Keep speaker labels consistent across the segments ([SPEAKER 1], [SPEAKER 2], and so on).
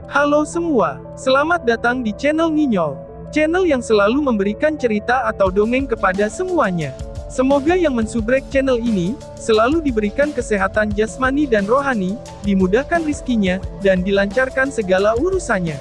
[SPEAKER 1] Halo semua, selamat datang di channel Nginyol. Channel yang selalu memberikan cerita atau dongeng kepada semuanya. Semoga yang mensubrek channel ini, selalu diberikan kesehatan jasmani dan rohani, dimudahkan rizkinya, dan dilancarkan segala urusannya.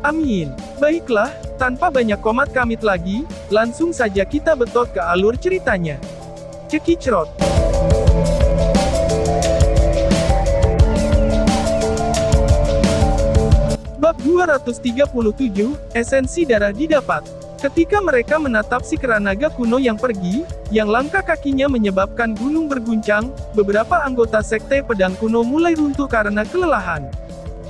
[SPEAKER 1] Amin. Baiklah, tanpa banyak komat kamit lagi, langsung saja kita betot ke alur ceritanya. Cekicrot. Bab 237, Esensi Darah didapat. Ketika mereka menatap si kera naga kuno yang pergi, yang langkah kakinya menyebabkan gunung berguncang, beberapa anggota sekte pedang kuno mulai runtuh karena kelelahan.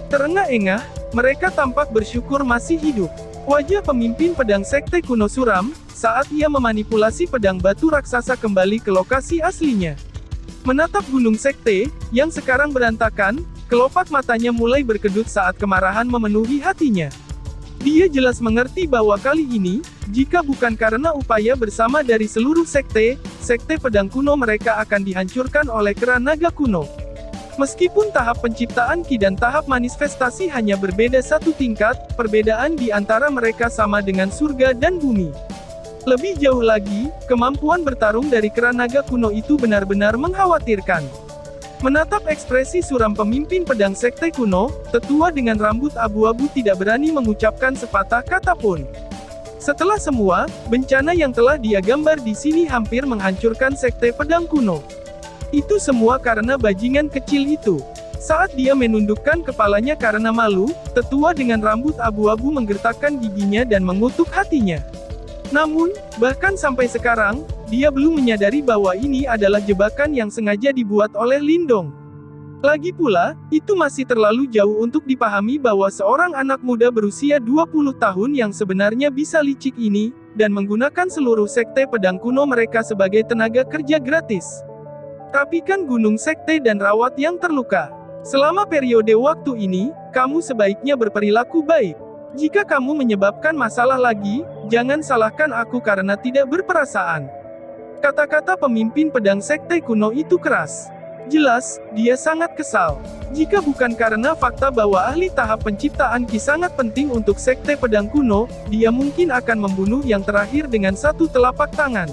[SPEAKER 1] Terengah-engah, mereka tampak bersyukur masih hidup. Wajah pemimpin pedang sekte kuno suram, saat ia memanipulasi pedang batu raksasa kembali ke lokasi aslinya. Menatap gunung sekte, yang sekarang berantakan, kelopak matanya mulai berkedut saat kemarahan memenuhi hatinya. Dia jelas mengerti bahwa kali ini, jika bukan karena upaya bersama dari seluruh sekte pedang kuno mereka akan dihancurkan oleh kera naga kuno. Meskipun tahap penciptaan Ki dan tahap manifestasi hanya berbeda satu tingkat, perbedaan di antara mereka sama dengan surga dan bumi. Lebih jauh lagi, kemampuan bertarung dari kera naga kuno itu benar-benar mengkhawatirkan. Menatap ekspresi suram pemimpin pedang sekte kuno, tetua dengan rambut abu-abu tidak berani mengucapkan sepatah kata pun. Setelah semua, bencana yang telah dia gambar di sini hampir menghancurkan sekte pedang kuno. Itu semua karena bajingan kecil itu. Saat dia menundukkan kepalanya karena malu, tetua dengan rambut abu-abu menggertakkan giginya dan mengutuk hatinya. Namun, bahkan sampai sekarang, dia belum menyadari bahwa ini adalah jebakan yang sengaja dibuat oleh Lindong. Lagi pula, itu masih terlalu jauh untuk dipahami bahwa seorang anak muda berusia 20 tahun yang sebenarnya bisa licik ini, dan menggunakan seluruh sekte pedang kuno mereka sebagai tenaga kerja gratis. Rapikan gunung sekte dan rawat yang terluka. Selama periode waktu ini, kamu sebaiknya berperilaku baik. Jika kamu menyebabkan masalah lagi, jangan salahkan aku karena tidak berperasaan. Kata-kata pemimpin pedang sekte kuno itu keras. Jelas, dia sangat kesal. Jika bukan karena fakta bahwa ahli tahap penciptaan Ki sangat penting untuk sekte pedang kuno, dia mungkin akan membunuh yang terakhir dengan satu telapak tangan.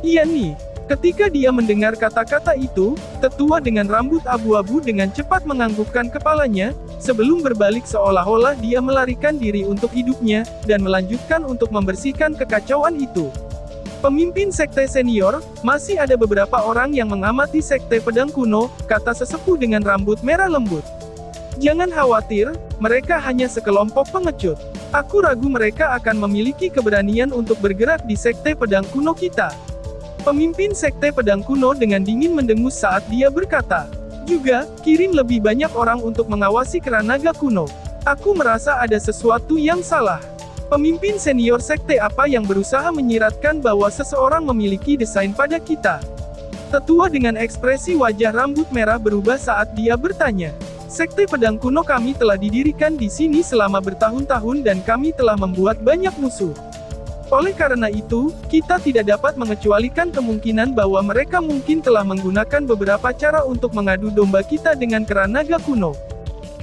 [SPEAKER 1] Iya nih. Ketika dia mendengar kata-kata itu, tetua dengan rambut abu-abu dengan cepat menganggukkan kepalanya, sebelum berbalik seolah-olah dia melarikan diri untuk hidupnya, dan melanjutkan untuk membersihkan kekacauan itu. Pemimpin sekte senior, masih ada beberapa orang yang mengamati sekte pedang kuno, kata sesepuh dengan rambut merah lembut. Jangan khawatir, mereka hanya sekelompok pengecut. Aku ragu mereka akan memiliki keberanian untuk bergerak di sekte pedang kuno kita. Pemimpin sekte pedang kuno dengan dingin mendengus saat dia berkata, juga, kirim lebih banyak orang untuk mengawasi kera naga kuno. Aku merasa ada sesuatu yang salah. Pemimpin senior sekte apa yang berusaha menyiratkan bahwa seseorang memiliki desain pada kita. Tetua dengan ekspresi wajah rambut merah berubah saat dia bertanya. Sekte pedang kuno kami telah didirikan di sini selama bertahun-tahun dan kami telah membuat banyak musuh. Oleh karena itu, kita tidak dapat mengecualikan kemungkinan bahwa mereka mungkin telah menggunakan beberapa cara untuk mengadu domba kita dengan kera naga kuno.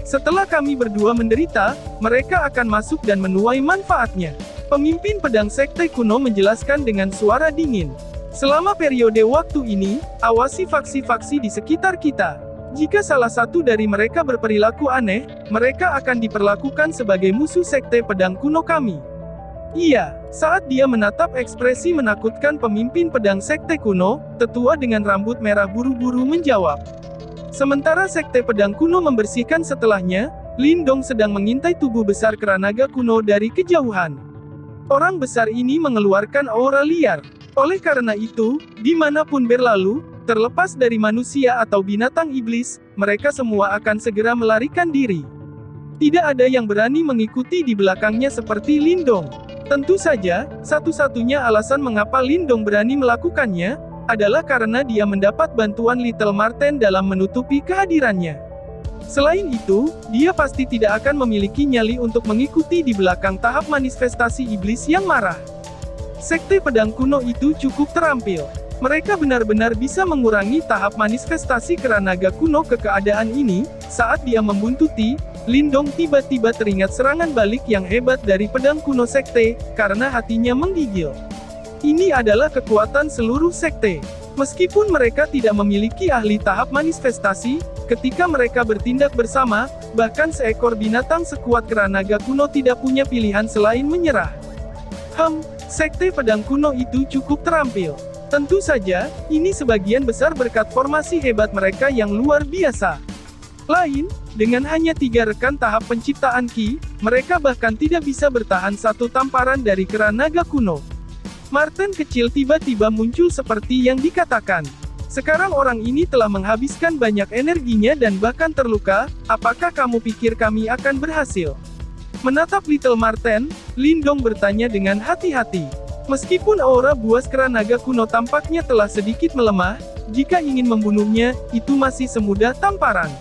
[SPEAKER 1] Setelah kami berdua menderita, mereka akan masuk dan menuai manfaatnya. Pemimpin pedang sekte kuno menjelaskan dengan suara dingin. Selama periode waktu ini, awasi faksi-faksi di sekitar kita. Jika salah satu dari mereka berperilaku aneh, mereka akan diperlakukan sebagai musuh sekte pedang kuno kami. Iya, saat dia menatap ekspresi menakutkan pemimpin pedang sekte kuno, tetua dengan rambut merah buru-buru menjawab. Sementara sekte pedang kuno membersihkan setelahnya, Lindong sedang mengintai tubuh besar kera naga kuno dari kejauhan. Orang besar ini mengeluarkan aura liar. Oleh karena itu, dimanapun berlalu, terlepas dari manusia atau binatang iblis, mereka semua akan segera melarikan diri. Tidak ada yang berani mengikuti di belakangnya seperti Lindong. Tentu saja, satu-satunya alasan mengapa Lindong berani melakukannya, adalah karena dia mendapat bantuan Little Marten dalam menutupi kehadirannya. Selain itu, dia pasti tidak akan memiliki nyali untuk mengikuti di belakang tahap manifestasi iblis yang marah. Sekte pedang kuno itu cukup terampil. Mereka benar-benar bisa mengurangi tahap manifestasi kera naga kuno ke keadaan ini, saat dia membuntuti, Lindong tiba-tiba teringat serangan balik yang hebat dari pedang kuno sekte, karena hatinya menggigil. Ini adalah kekuatan seluruh sekte. Meskipun mereka tidak memiliki ahli tahap manifestasi, ketika mereka bertindak bersama, bahkan seekor binatang sekuat kera naga kuno tidak punya pilihan selain menyerah. Sekte pedang kuno itu cukup terampil. Tentu saja, ini sebagian besar berkat formasi hebat mereka yang luar biasa. Dengan hanya 3 rekan tahap penciptaan Ki, mereka bahkan tidak bisa bertahan satu tamparan dari kera naga kuno. Marten kecil tiba-tiba muncul seperti yang dikatakan. Sekarang orang ini telah menghabiskan banyak energinya dan bahkan terluka, apakah kamu pikir kami akan berhasil? Menatap Little Marten, Lindong bertanya dengan hati-hati. Meskipun aura buas kera naga kuno tampaknya telah sedikit melemah, jika ingin membunuhnya, itu masih semudah tamparan.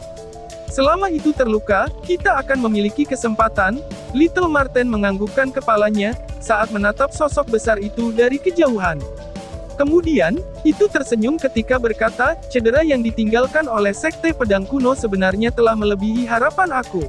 [SPEAKER 1] Selama itu terluka, kita akan memiliki kesempatan. Little Marten menganggukkan kepalanya, saat menatap sosok besar itu dari kejauhan. Kemudian, itu tersenyum ketika berkata, cedera yang ditinggalkan oleh sekte pedang kuno sebenarnya telah melebihi harapan aku.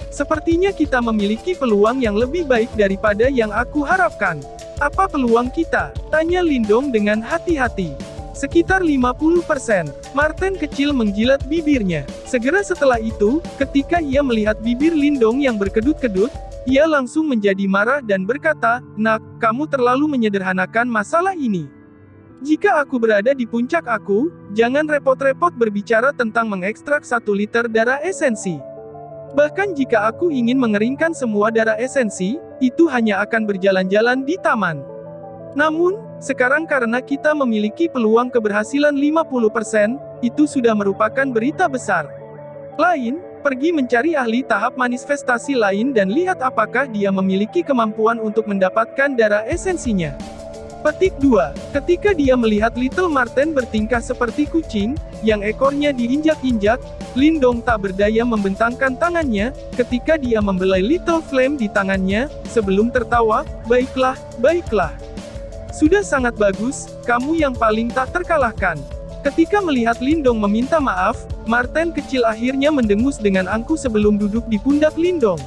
[SPEAKER 1] Sepertinya kita memiliki peluang yang lebih baik daripada yang aku harapkan. Apa peluang kita? Tanya Lindong dengan hati-hati. Sekitar 50%. Marten kecil menjilat bibirnya. Segera setelah itu, ketika ia melihat bibir Lindong yang berkedut-kedut, ia langsung menjadi marah dan berkata, "Nak, kamu terlalu menyederhanakan masalah ini. Jika aku berada di puncak aku, jangan repot-repot berbicara tentang mengekstrak 1 liter darah esensi. Bahkan jika aku ingin mengeringkan semua darah esensi, itu hanya akan berjalan-jalan di taman. Namun, sekarang karena kita memiliki peluang keberhasilan 50%, itu sudah merupakan berita besar. Pergi mencari ahli tahap manifestasi lain dan lihat apakah dia memiliki kemampuan untuk mendapatkan darah esensinya." Petik 2. Ketika dia melihat Little Marten bertingkah seperti kucing, yang ekornya diinjak-injak, Lindong tak berdaya membentangkan tangannya, ketika dia membelai Little Flame di tangannya, sebelum tertawa, baiklah. Sudah sangat bagus, kamu yang paling tak terkalahkan. Ketika melihat Lindong meminta maaf, Marten kecil akhirnya mendengus dengan angkuh sebelum duduk di pundak Lindong.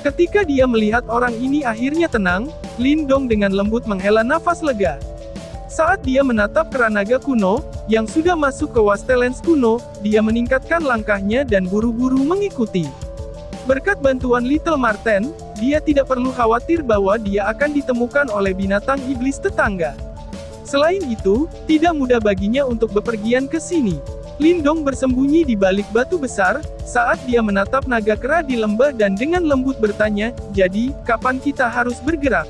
[SPEAKER 1] Ketika dia melihat orang ini akhirnya tenang, Lindong dengan lembut menghela nafas lega. Saat dia menatap kera naga kuno, yang sudah masuk ke Wastelands kuno, dia meningkatkan langkahnya dan buru-buru mengikuti. Berkat bantuan Little Marten, dia tidak perlu khawatir bahwa dia akan ditemukan oleh binatang iblis tetangga. Selain itu, tidak mudah baginya untuk bepergian ke sini. Lindong bersembunyi di balik batu besar, saat dia menatap naga kera di lembah dan dengan lembut bertanya, "Jadi, kapan kita harus bergerak?"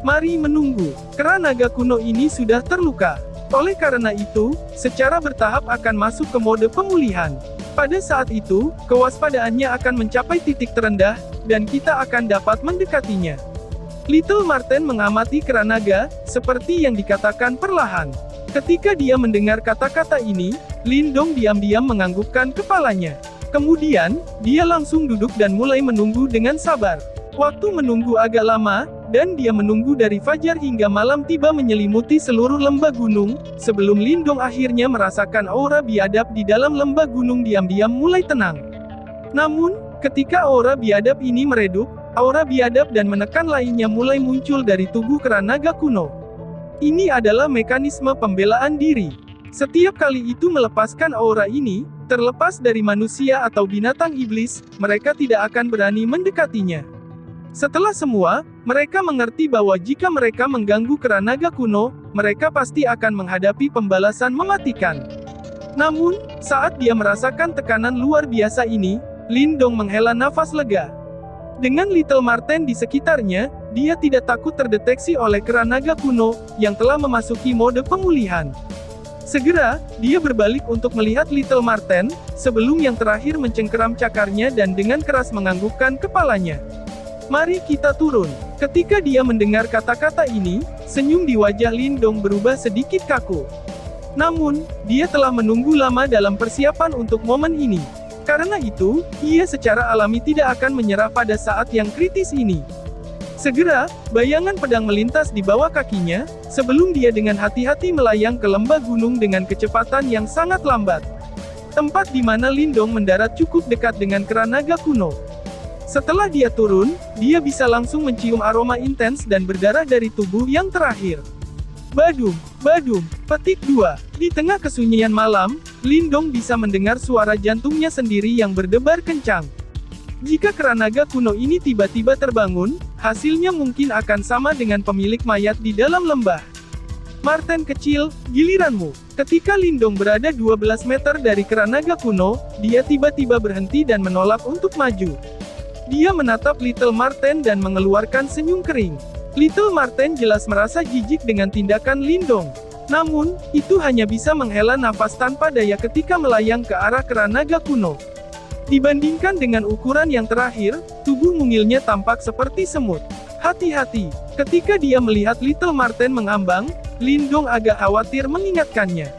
[SPEAKER 1] "Mari menunggu. Kera naga kuno ini sudah terluka. Oleh karena itu, secara bertahap akan masuk ke mode pemulihan. Pada saat itu, kewaspadaannya akan mencapai titik terendah, dan kita akan dapat mendekatinya." Little Marten mengamati kera naga, seperti yang dikatakan perlahan. Ketika dia mendengar kata-kata ini, Lindong diam-diam menganggukkan kepalanya. Kemudian, dia langsung duduk dan mulai menunggu dengan sabar. Waktu menunggu agak lama, dan dia menunggu dari fajar hingga malam tiba menyelimuti seluruh lembah gunung, sebelum Lindong akhirnya merasakan aura biadab di dalam lembah gunung diam-diam mulai tenang. Namun, ketika aura biadab ini meredup, aura biadab dan menekan lainnya mulai muncul dari tubuh kera naga kuno. Ini adalah mekanisme pembelaan diri. Setiap kali itu melepaskan aura ini, terlepas dari manusia atau binatang iblis, mereka tidak akan berani mendekatinya. Setelah semua, mereka mengerti bahwa jika mereka mengganggu kera naga kuno, mereka pasti akan menghadapi pembalasan mematikan. Namun, saat dia merasakan tekanan luar biasa ini, Lindong menghela nafas lega. Dengan Little Marten di sekitarnya, dia tidak takut terdeteksi oleh kera naga kuno, yang telah memasuki mode pemulihan. Segera, dia berbalik untuk melihat Little Marten, sebelum yang terakhir mencengkeram cakarnya dan dengan keras menganggukkan kepalanya. "Mari kita turun." Ketika dia mendengar kata-kata ini, senyum di wajah Lindong berubah sedikit kaku. Namun, dia telah menunggu lama dalam persiapan untuk momen ini. Karena itu, ia secara alami tidak akan menyerah pada saat yang kritis ini. Segera, bayangan pedang melintas di bawah kakinya, sebelum dia dengan hati-hati melayang ke lembah gunung dengan kecepatan yang sangat lambat. Tempat di mana Lindong mendarat cukup dekat dengan kera naga kuno. Setelah dia turun, dia bisa langsung mencium aroma intens dan berdarah dari tubuh yang terakhir. Badum, badum, petik 2. Di tengah kesunyian malam, Lindong bisa mendengar suara jantungnya sendiri yang berdebar kencang. Jika kera naga kuno ini tiba-tiba terbangun, hasilnya mungkin akan sama dengan pemilik mayat di dalam lembah. Marten kecil, giliranmu. Ketika Lindong berada 12 meter dari kera naga kuno, dia tiba-tiba berhenti dan menolak untuk maju. Dia menatap Little Marten dan mengeluarkan senyum kering. Little Marten jelas merasa jijik dengan tindakan Lindong. Namun, itu hanya bisa menghela nafas tanpa daya ketika melayang ke arah kera naga kuno. Dibandingkan dengan ukuran yang terakhir, tubuh mungilnya tampak seperti semut. Hati-hati, ketika dia melihat Little Marten mengambang, Lindong agak khawatir mengingatkannya.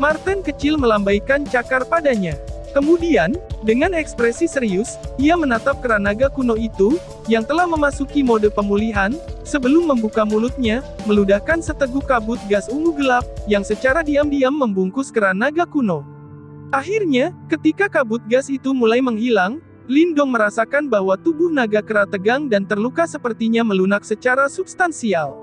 [SPEAKER 1] Marten kecil melambaikan cakar padanya. Kemudian, dengan ekspresi serius, ia menatap kera naga kuno itu, yang telah memasuki mode pemulihan, sebelum membuka mulutnya, meludahkan seteguk kabut gas ungu gelap, yang secara diam-diam membungkus kera naga kuno. Akhirnya, ketika kabut gas itu mulai menghilang, Lindong merasakan bahwa tubuh naga kera tegang dan terluka sepertinya melunak secara substansial.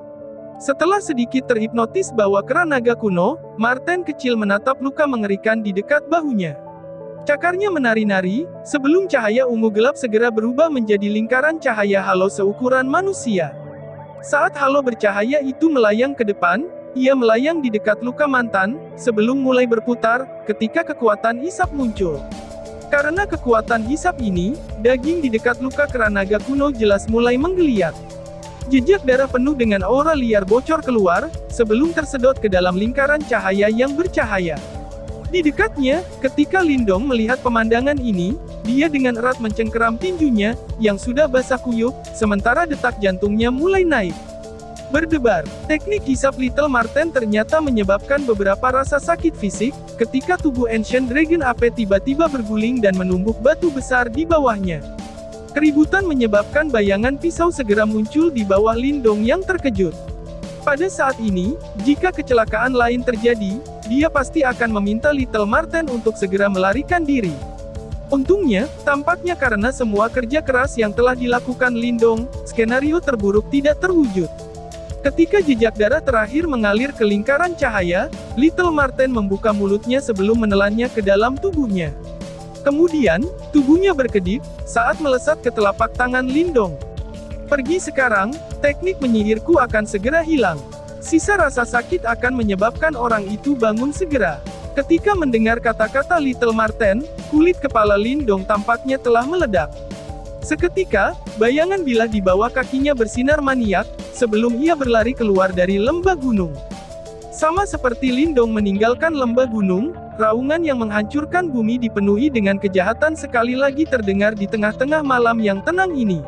[SPEAKER 1] Setelah sedikit terhipnotis bahwa kera naga kuno, Marten kecil menatap luka mengerikan di dekat bahunya. Cakarnya menari-nari, sebelum cahaya ungu gelap segera berubah menjadi lingkaran cahaya halo seukuran manusia. Saat halo bercahaya itu melayang ke depan, ia melayang di dekat luka mantan, sebelum mulai berputar, ketika kekuatan hisap muncul. Karena kekuatan hisap ini, daging di dekat luka kera naga kuno jelas mulai menggeliat. Jejak darah penuh dengan aura liar bocor keluar, sebelum tersedot ke dalam lingkaran cahaya yang bercahaya. Di dekatnya, ketika Lindong melihat pemandangan ini, dia dengan erat mencengkeram tinjunya, yang sudah basah kuyup, sementara detak jantungnya mulai naik. Berdebar, teknik hisap Little Marten ternyata menyebabkan beberapa rasa sakit fisik, ketika tubuh Ancient Dragon Ape tiba-tiba berguling dan menumbuk batu besar di bawahnya. Keributan menyebabkan bayangan pisau segera muncul di bawah Lindong yang terkejut. Pada saat ini, jika kecelakaan lain terjadi, dia pasti akan meminta Little Marten untuk segera melarikan diri. Untungnya, tampaknya karena semua kerja keras yang telah dilakukan Lindong, skenario terburuk tidak terwujud. Ketika jejak darah terakhir mengalir ke lingkaran cahaya, Little Marten membuka mulutnya sebelum menelannya ke dalam tubuhnya. Kemudian, tubuhnya berkedip, saat melesat ke telapak tangan Lindong. Pergi sekarang, teknik menyihirku akan segera hilang. Sisa rasa sakit akan menyebabkan orang itu bangun segera. Ketika mendengar kata-kata Little Marten, kulit kepala Lindong tampaknya telah meledak. Seketika, bayangan bilah di bawah kakinya bersinar maniak, sebelum ia berlari keluar dari lembah gunung. Sama seperti Lindong meninggalkan lembah gunung, raungan yang menghancurkan bumi dipenuhi dengan kejahatan sekali lagi terdengar di tengah-tengah malam yang tenang ini.